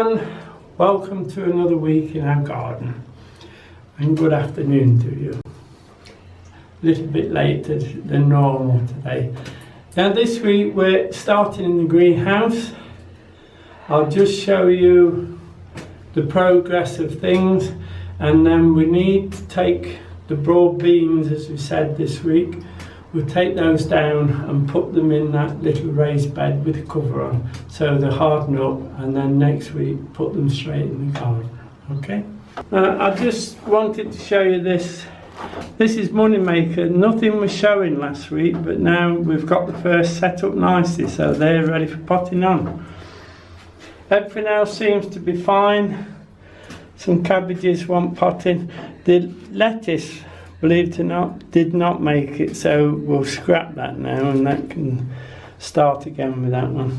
everyone, welcome to another week in our garden and good afternoon to you. A little bit later than normal today. Now this week we're starting in the greenhouse. I'll just show you the progress of things, and then we need to take the broad beans, as we said this week. We'll take those down and put them in that little raised bed with a cover on, so they harden up, and then next week put them straight in the garden. Okay? I just wanted to show you this. This is Moneymaker. Nothing was showing last week, but now we've got the first set up nicely, so they're ready for potting on. Everything else seems to be fine. Some cabbages want potting. The lettuce, believe it or not, did not make it, so we'll scrap that now and that can start again with that one.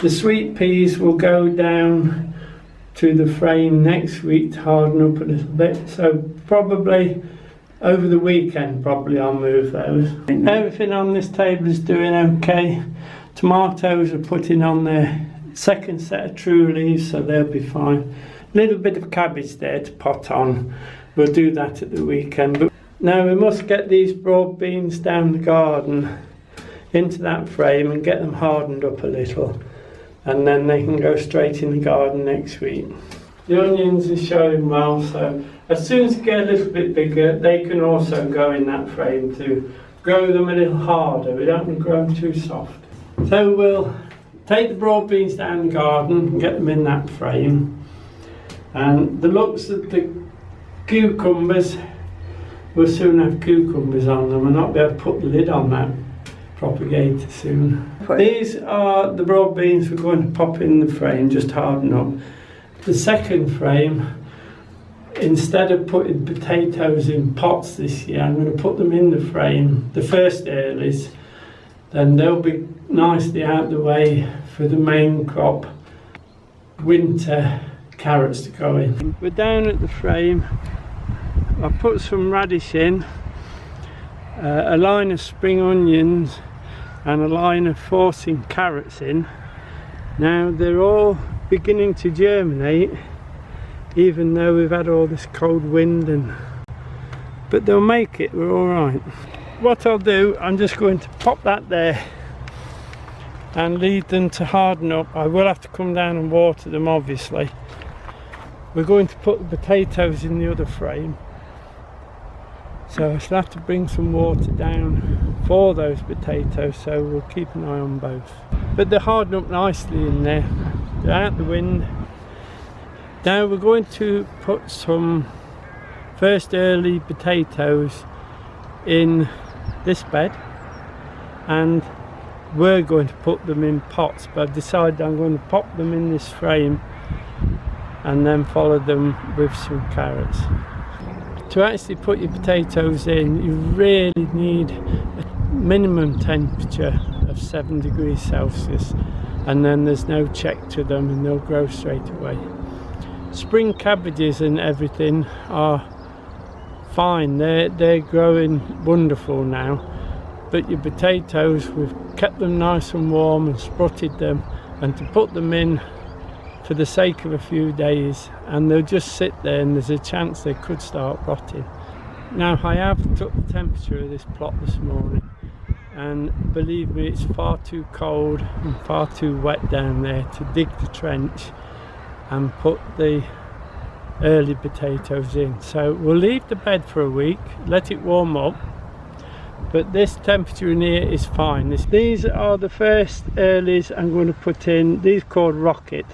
The sweet peas will go down to the frame next week to harden up a little bit, so probably over the weekend I'll move those. Everything on this table is doing okay. Tomatoes are putting on their second set of true leaves, so they'll be fine. A little bit of cabbage there to pot on. We'll do that at the weekend. But now we must get these broad beans down the garden into that frame and get them hardened up a little, and then they can go straight in the garden next week. The onions are showing well, so as soon as they get a little bit bigger they can also go in that frame to grow them a little harder. We don't want to grow them too soft. So we'll take the broad beans down the garden and get them in that frame. And the looks of the cucumbers, we'll soon have cucumbers on them. We'll not be able to put the lid on that propagator soon. These are the broad beans we're going to pop in the frame, just harden up. The second frame, instead of putting potatoes in pots this year, I'm going to put them in the frame, the first earlies. Then they'll be nicely out the way for the main crop, winter carrots to go in. We're down at the frame. I put some radish in, a line of spring onions and a line of forcing carrots in. Now they're all beginning to germinate, even though we've had all this cold wind, but they'll make it, we're alright. What I'll do, I'm just going to pop that there and leave them to harden up. I will have to come down and water them, obviously. We're going to put the potatoes in the other frame, so I shall have to bring some water down for those potatoes, so we'll keep an eye on both. But they're hardened up nicely in there, they're out the wind. Now we're going to put some first early potatoes in this bed, and we're going to put them in pots, but I've decided I'm going to pop them in this frame and then follow them with some carrots. To actually put your potatoes in, you really need a minimum temperature of 7 degrees Celsius, and then there's no check to them and they'll grow straight away. Spring cabbages and everything are fine, they're growing wonderful now, but your potatoes, we've kept them nice and warm and sprutted them, and to put them in for the sake of a few days, and they'll just sit there and there's a chance they could start rotting. Now I have took the temperature of this plot this morning, and believe me, it's far too cold and far too wet down there to dig the trench and put the early potatoes in. So we'll leave the bed for a week, let it warm up, but this temperature in here is fine. These are the first earlies I'm going to put in. These are called Rocket.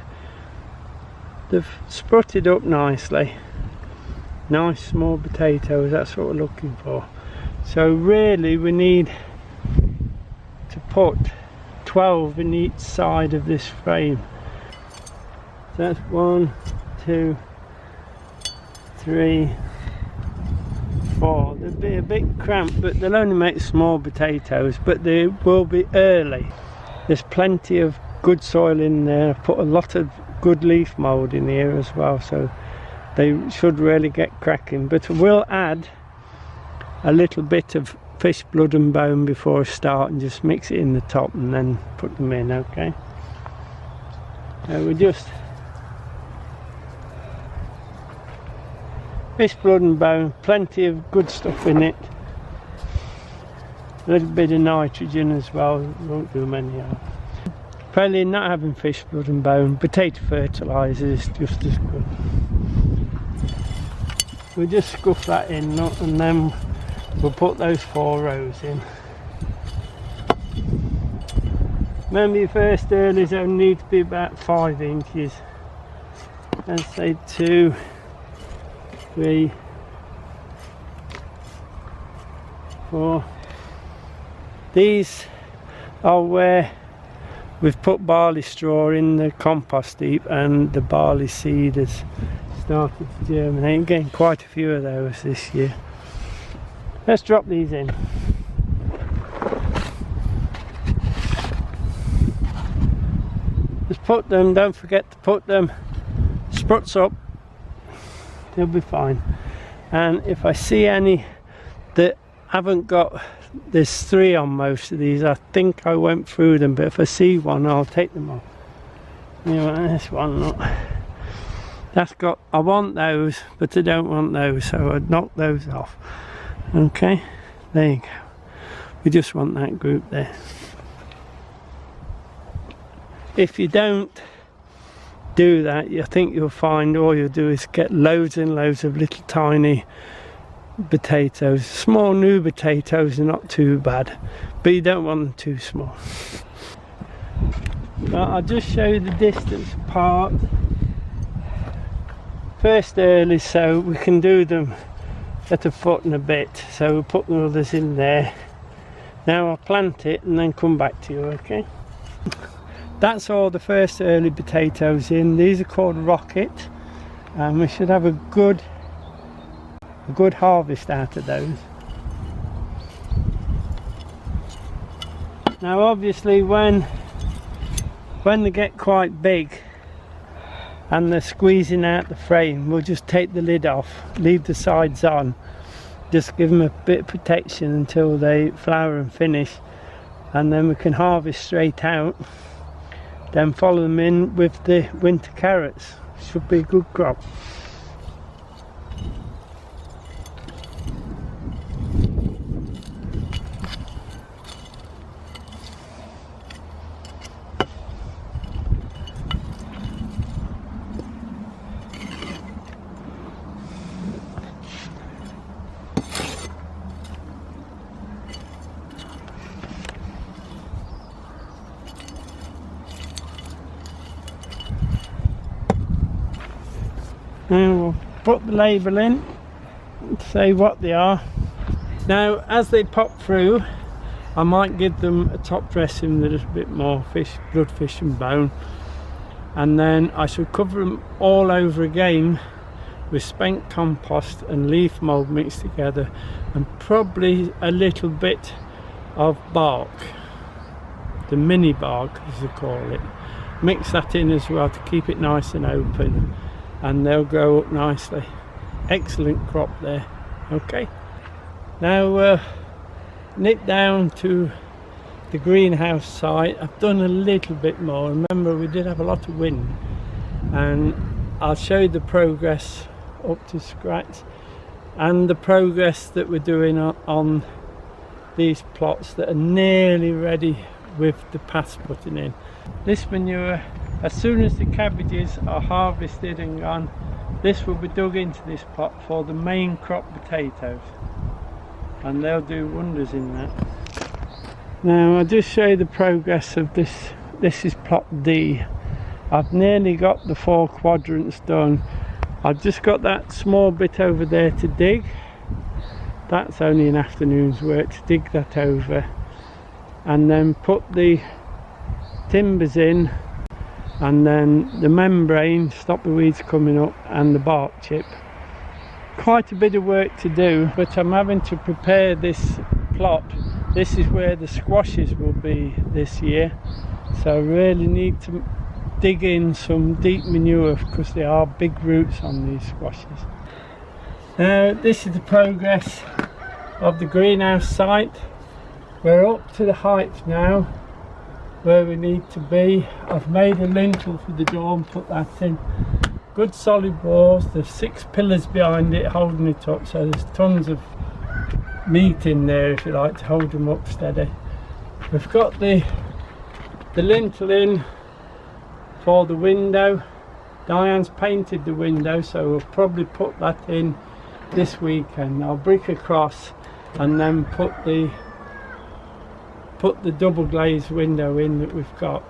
They've sprutted up nicely, nice small potatoes, that's what we're looking for. So really we need to put 12 in each side of this frame. So that's 1, 2, 3, 4. They'll be a bit cramped, but they'll only make small potatoes, but they will be early. There's plenty of good soil in there. I've put a lot of good leaf mould in here as well, so they should really get cracking. But we'll add a little bit of fish blood and bone before I start and just mix it in the top and then put them in. Okay, we just Fish blood and bone, plenty of good stuff in it. A little bit of nitrogen as well, won't do many harm. Probably not having fish blood and bone, potato fertiliser is just as good. We'll just scuff that in, and then we'll put those 4 rows in. Remember, your first earlies only need to be about 5 inches. Let's say 2, 3, 4. These are where we've put barley straw in the compost heap, and the barley seed has started to germinate. I'm getting quite a few of those this year. Let's drop these in. Just put them, don't forget to put them spruts up, they'll be fine. And if I see any that haven't got, there's 3 on most of these, I think I went through them, but if I see one I'll take them off. Anyway, this one, look, that's got, I want those but I don't want those, so I'd knock those off. Okay, there you go, we just want that group there. If you don't do that, I think you'll find all you'll do is get loads and loads of little tiny potatoes. Small new potatoes are not too bad, but you don't want them too small. I'll just show you the distance apart. First early, so we can do them at a foot and a bit, so we'll put the others in there. Now I'll plant it and then come back to you, okay? That's all the first early potatoes in. These are called rocket, and we should have a good harvest out of those. Now obviously when they get quite big and they're squeezing out the frame, we'll just take the lid off, leave the sides on, just give them a bit of protection until they flower and finish, and then we can harvest straight out, then follow them in with the winter carrots. Should be a good crop. And we'll put the label in to say what they are. Now as they pop through, I might give them a top dressing with a little bit more fish, blood, fish and bone, and then I should cover them all over again with spent compost and leaf mould mixed together, and probably a little bit of bark, the mini bark as they call it. Mix that in as well to keep it nice and open, and they'll grow up nicely. Excellent crop there. Okay, now nip down to the greenhouse site. I've done a little bit more. Remember, we did have a lot of wind, and I'll show you the progress up to scratch and the progress that we're doing on these plots that are nearly ready with the paths putting in. This manure, as soon as the cabbages are harvested and gone, this will be dug into this plot for the main crop potatoes, and they'll do wonders in that. Now I'll just show you the progress of this. This is plot D. I've nearly got the 4 quadrants done. I've just got that small bit over there to dig. That's only an afternoon's work to dig that over, and then put the timbers in, and then the membrane, stop the weeds coming up, and the bark chip. Quite a bit of work to do, but I'm having to prepare this plot. This is where the squashes will be this year, so I really need to dig in some deep manure because there are big roots on these squashes. Now this is the progress of the greenhouse site. We're up to the height now where we need to be. I've made a lintel for the door and put that in. good solid walls. There's 6 pillars behind it holding it up, so there's tons of meat in there, if you like, to hold them up steady. We've got the lintel in for the window. Diane's painted the window, so we'll probably put that in this weekend. I'll brick across and then put the double glazed window in that we've got.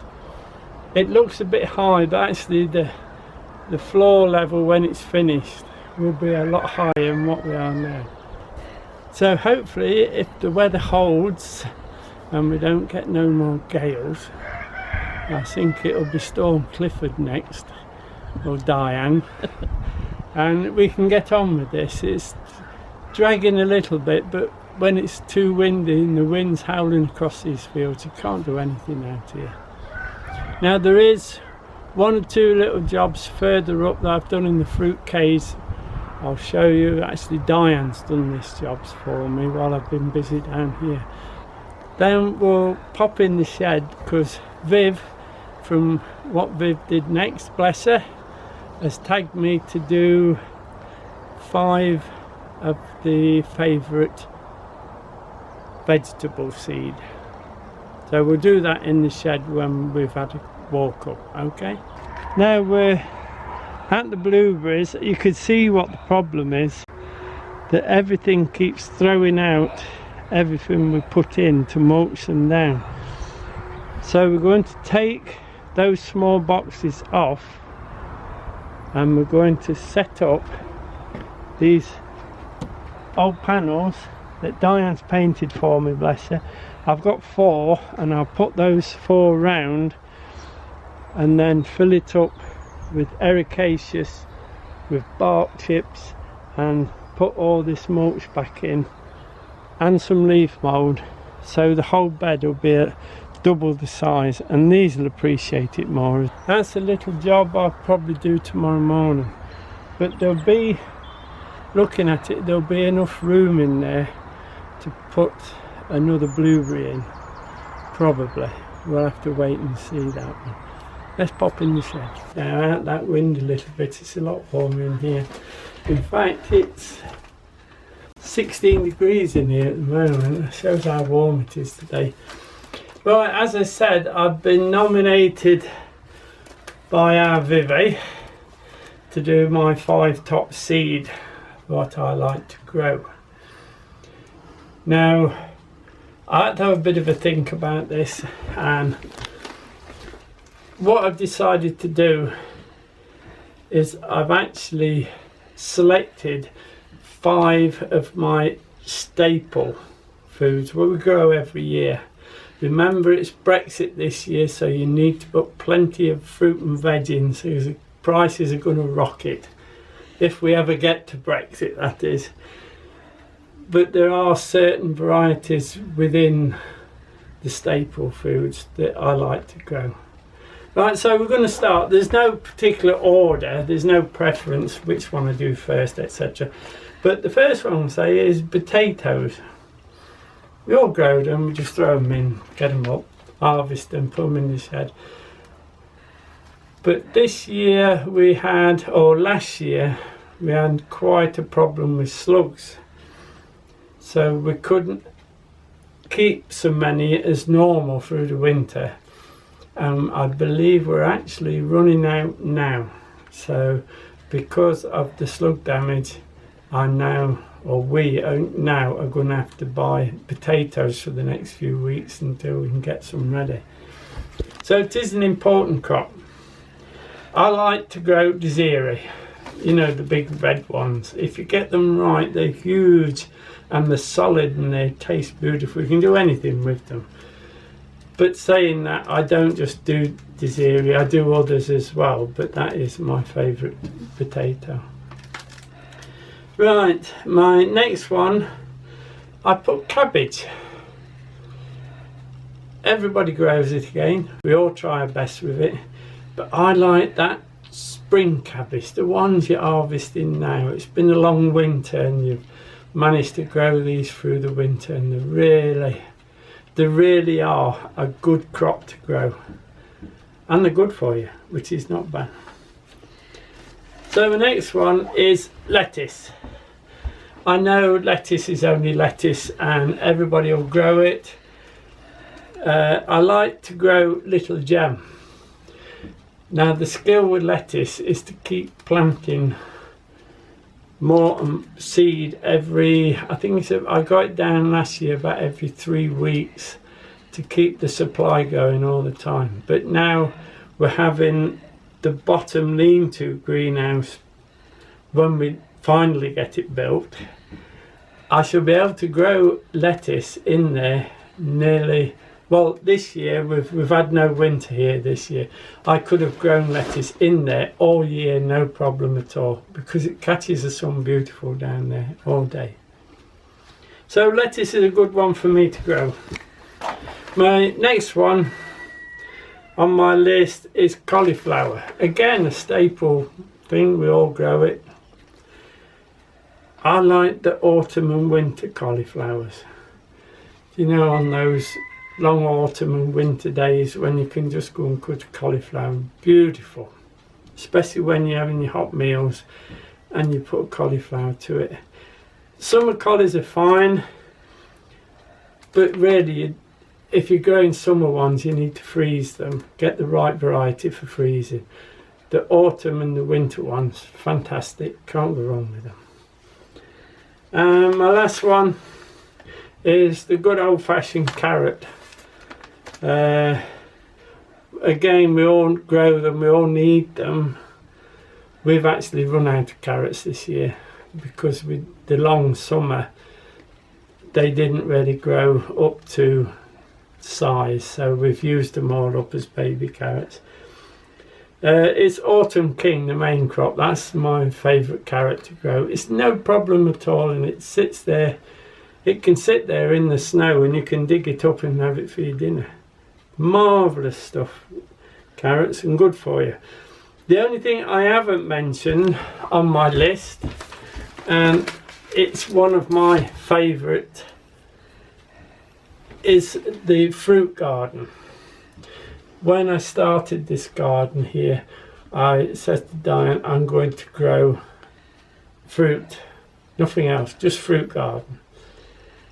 It looks a bit high, but actually the floor level when it's finished will be a lot higher than what we are now. So hopefully, if the weather holds and we don't get no more gales, I think it'll be Storm Clifford next, or Diane, and we can get on with this. It's dragging a little bit, but when it's too windy and the wind's howling across these fields, you can't do anything out here. Now there is 1 or 2 little jobs further up that I've done in the fruit case. I'll show you. Actually, Diane's done these jobs for me while I've been busy down here. Then we'll pop in the shed, because Viv, from what Viv did next, bless her, has tagged me to do 5 of the favourite vegetable seed. So we'll do that in the shed when we've had a walk up, okay? Now we're at the blueberries. You can see what the problem is, that everything keeps throwing out everything we put in to mulch them down. So we're going to take those small boxes off, and we're going to set up these old panels that Diane's painted for me, bless her. I've got 4, and I'll put those 4 round and then fill it up with ericaceous, with bark chips, and put all this mulch back in and some leaf mould, so the whole bed will be at double the size, and these will appreciate it more. That's a little job I'll probably do tomorrow morning, but there'll be, looking at it, there'll be enough room in there to put another blueberry in, probably. We'll have to wait and see that one. Let's pop in the shed. Now out that wind a little bit, it's a lot warmer in here. In fact, it's 16 degrees in here at the moment. That shows how warm it is today. Right, as I said, I've been nominated by our Vivi to do my 5 top seed, what I like to grow. Now, I had to have a bit of a think about this, and what I've decided to do is I've actually selected 5 of my staple foods, what we grow every year. Remember, it's Brexit this year, so you need to put plenty of fruit and veg in, so the prices are going to rocket. If we ever get to Brexit, that is. But there are certain varieties within the staple foods that I like to grow. Right, so we're going to start. There's no particular order, there's no preference which one I do first, etc. But the first one I'll say is potatoes. We all grow them, we just throw them in, get them up, harvest them, put them in the shed. But this year we had, or last year, we had quite a problem with slugs. So we couldn't keep so many as normal through the winter. I believe we're actually running out now. So because of the slug damage, I'm now, or we now are going to have to buy potatoes for the next few weeks until we can get some ready. So it is an important crop. I like to grow Desiree, you know, the big red ones. If you get them right, they're huge and they're solid and they taste beautiful. You can do anything with them. But saying that, I don't just do Desiree, I do others as well, but that is my favourite potato. Right, my next one, I put cabbage. Everybody grows it again, we all try our best with it, but I like that spring cabbage, the ones you're harvesting now. It's been a long winter and you've managed to grow these through the winter, and they really are a good crop to grow, and they're good for you, which is not bad. So the next one is lettuce. I know lettuce is only lettuce and everybody will grow it. I like to grow little gem. Now the skill with lettuce is to keep planting more seed every, I think I got it down last year about every 3 weeks to keep the supply going all the time. But now we're having the bottom lean-to greenhouse. When we finally get it built, I shall be able to grow lettuce in there nearly, well, this year we've had no winter here this year. I could have grown lettuce in there all year, no problem at all, because it catches the sun beautiful down there all day. So lettuce is a good one for me to grow. My next one on my list is cauliflower. Again, a staple thing, we all grow it. I like the autumn and winter cauliflowers. You know, on those long autumn and winter days when you can just go and cut cauliflower, beautiful. Especially when you're having your hot meals and you put cauliflower to it. Summer collies are fine, but really, if you're growing summer ones, you need to freeze them. Get the right variety for freezing. The autumn and the winter ones, fantastic, can't go wrong with them. My last one is the good old-fashioned carrot. Again, we all grow them, we all need them. We've actually run out of carrots this year because with the long summer they didn't really grow up to size, so we've used them all up as baby carrots. It's Autumn King, the main crop. That's my favourite carrot to grow. It's no problem at all, and it sits there. It can sit there in the snow and you can dig it up and have it for your dinner. Marvellous stuff, carrots, and good for you. The only thing I haven't mentioned on my list, and it's one of my favourite, is the fruit garden. When I started this garden here, I said to Diane, I'm going to grow fruit, nothing else, just fruit garden.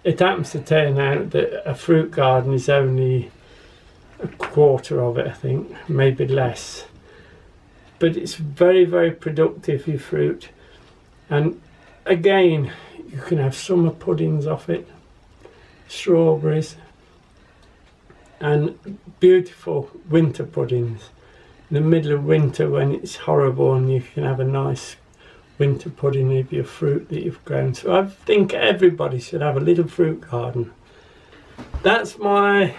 It happens to turn out that a fruit garden is only a quarter of it, I think, maybe less. But it's very, very productive, your fruit. And again, you can have summer puddings off it, strawberries, and beautiful winter puddings. In the middle of winter when it's horrible, and you can have a nice winter pudding of your fruit that you've grown. So I think everybody should have a little fruit garden. That's my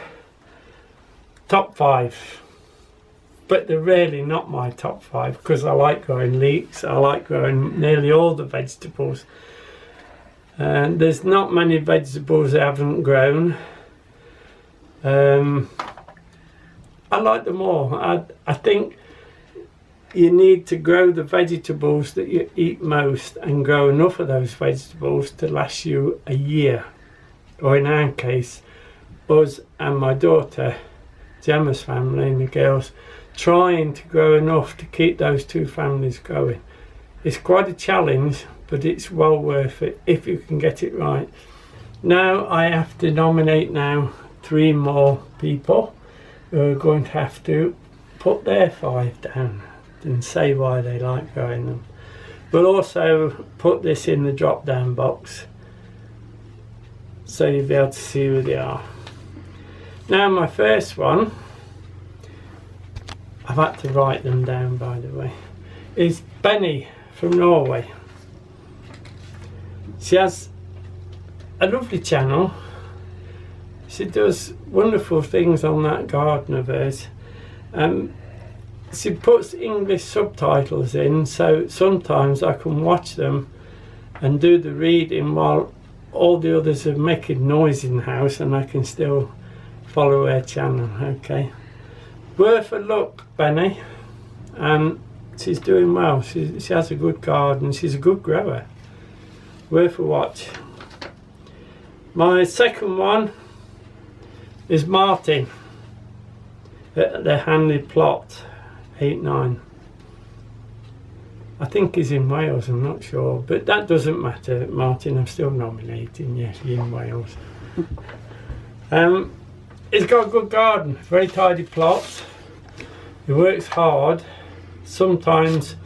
top 5. But they're really not my top 5 because I like growing leeks. I like growing nearly all the vegetables. And there's not many vegetables I haven't grown. I like them all. I think you need to grow the vegetables that you eat most and grow enough of those vegetables to last you a year. Or in our case, us and my daughter, Gemma's family and the girls, trying to grow enough to keep those 2 families going. It's quite a challenge, but it's well worth it if you can get it right. Now I have to nominate 3 more people who are going to have to put their 5 down and say why they like growing them. We'll also put this in the drop down box so you'll be able to see who they are. Now my first one, I've had to write them down by the way, is Benni from Norway. She has a lovely channel. She does wonderful things on that garden of hers. She puts English subtitles in, so sometimes I can watch them and do the reading while all the others are making noise in the house, and I can still follow her channel. Okay, worth a look, Benni, and she's doing well. She has a good garden. She's a good grower. Worth a watch. My second one is Martin, the Hanley Plot 8-9. I think he's in Wales, I'm not sure, but that doesn't matter, Martin. I'm still nominating you in Wales. He's got a good garden, very tidy plots. He works hard. Sometimes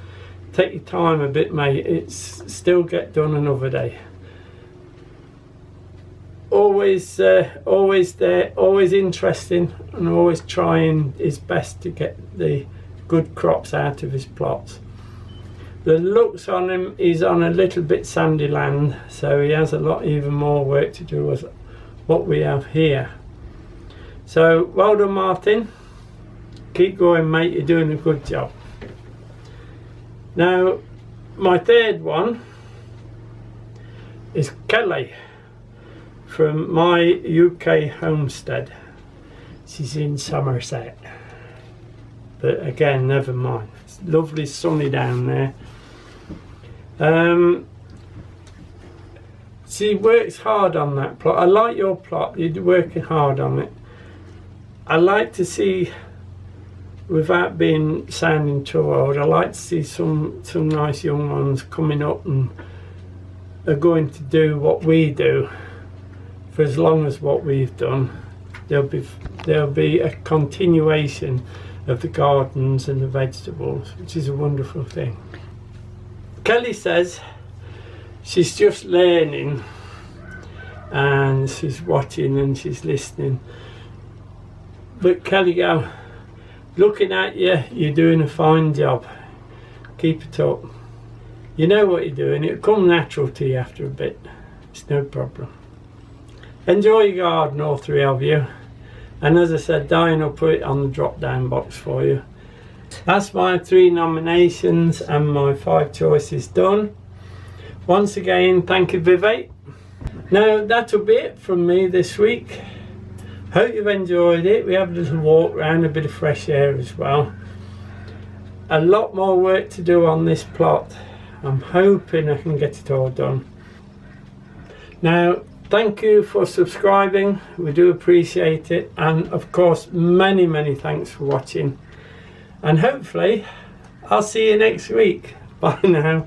take your time a bit, mate. It's still get done another day. Always there, always interesting, and always trying his best to get the good crops out of his plots. The looks on him, he's on a little bit sandy land, so he has a lot even more work to do with what we have here. So well done, Martin. Keep going, mate. You're doing a good job. Now, my third one is Kelly from my UK homestead. She's in Somerset, but again, never mind. It's lovely sunny down there. She works hard on that plot. I like your plot. You're working hard on it. I like to see, without being sounding too old, I like to see some nice young ones coming up and are going to do what we do for as long as what we've done. There'll be a continuation of the gardens and the vegetables, which is a wonderful thing. Kelly says she's just learning and she's watching and she's listening. But Kelly, go, looking at you, you're doing a fine job. Keep it up. You know what you're doing. It'll come natural to you after a bit. It's no problem. Enjoy your garden, all three of you. And as I said, Diane will put it on the drop down box for you. That's my 3 nominations and my 5 choices done. Once again, thank you, Vivi. Now that'll be it from me this week. Hope you've enjoyed it. We have a little walk around, a bit of fresh air as well. A lot more work to do on this plot. I'm hoping I can get it all done. Now, thank you for subscribing. We do appreciate it. And of course, many thanks for watching. And hopefully, I'll see you next week. Bye now.